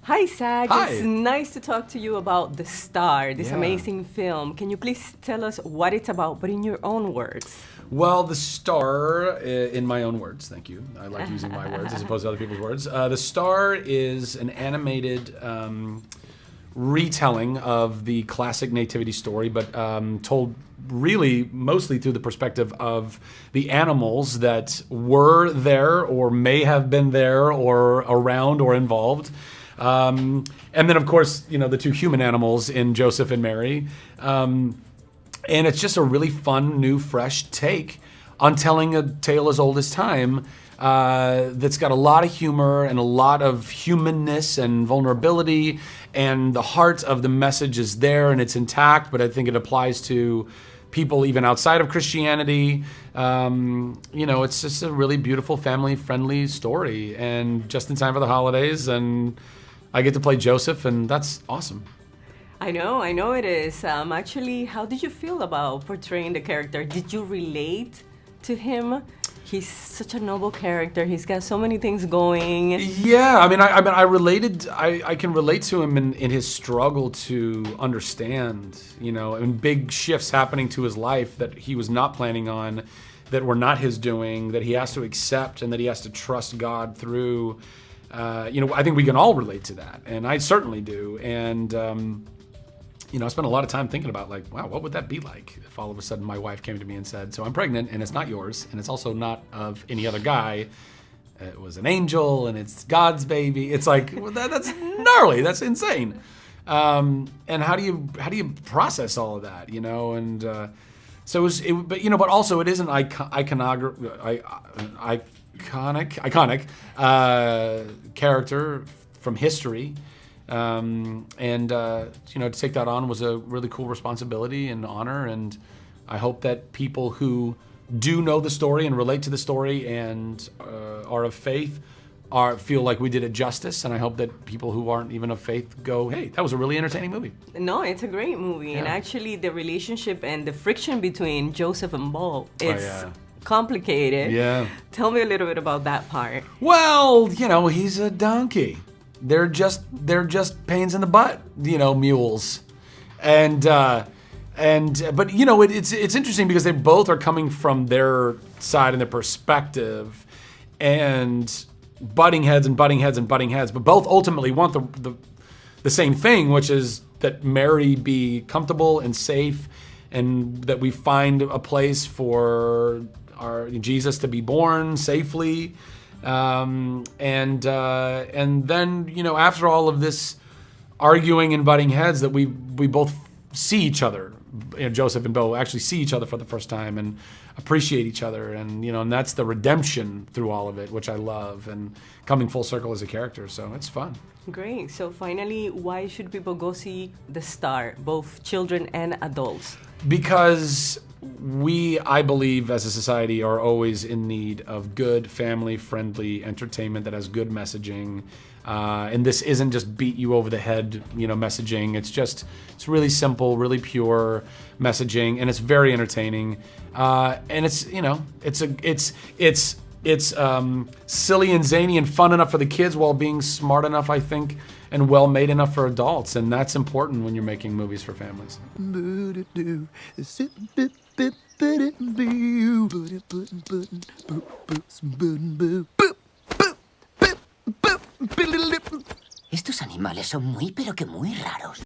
Hi, Zach. Hi. It's nice to talk to you about The Star, this amazing film. Can you please tell us what it's about, but in your own words? Well, The Star, in my own words, thank you. I like using my words as opposed to other people's words. The Star is an animated retelling of the classic nativity story, but told really mostly through the perspective of the animals that were there or may have been there or around or involved. And then, of course, you know, the two human animals in Joseph and Mary. And it's just a really fun, new, fresh take on telling a tale as old as time that's got a lot of humor and a lot of humanness and vulnerability, and the heart of the message is there and it's intact, but I think it applies to people even outside of Christianity. You know, it's just a really beautiful, family-friendly story, and just in time for the holidays, and I get to play Joseph, and that's awesome. I know it is. Actually, how did you feel about portraying the character? Did you relate to him? He's such a noble character. He's got so many things going. Yeah, I mean, I can relate to him in his struggle to understand, you know, and big shifts happening to his life that he was not planning on, that were not his doing, that he has to accept and that he has to trust God through. You know, I think we can all relate to that, and I certainly do. And you know, I spent a lot of time thinking about, like, wow, what would that be like if all of a sudden my wife came to me and said, so I'm pregnant, and it's not yours, and it's also not of any other guy. It was an angel, and it's God's baby. It's like, well, that's gnarly. That's insane. And how do you process all of that, you know? And so but you know, but also it is an iconic character from history. And you know, to take that on was a really cool responsibility and honor, and I hope that people who do know the story and relate to the story and are of faith feel like we did it justice, and I hope that people who aren't even of faith go, hey, that was a really entertaining movie. No, it's a great movie, and actually the relationship and the friction between Joseph and Bo, it's complicated. Yeah. Tell me a little bit about that part. Well, you know, he's a donkey. They're just pains in the butt, you know, mules, but you know, it's interesting because they both are coming from their side and their perspective, and butting heads, but both ultimately want the same thing, which is that Mary be comfortable and safe, and that we find a place for our Jesus to be born safely. And then, you know, after all of this arguing and butting heads, that we both see each other, you know, Joseph and Bo actually see each other for the first time and appreciate each other, and you know, and that's the redemption through all of it, which I love, and coming full circle as a character, so it's fun. Great. So finally, why should people go see The Star, both children and adults? Because I believe, as a society, are always in need of good, family-friendly entertainment that has good messaging. And this isn't just beat you over the head, you know, messaging. It's really simple, really pure messaging, and it's very entertaining. And it's, you know, it's silly and zany and fun enough for the kids while being smart enough, I think, and well made enough for adults, and that's important when you're making movies for families. Estos animales son muy, pero que muy raros.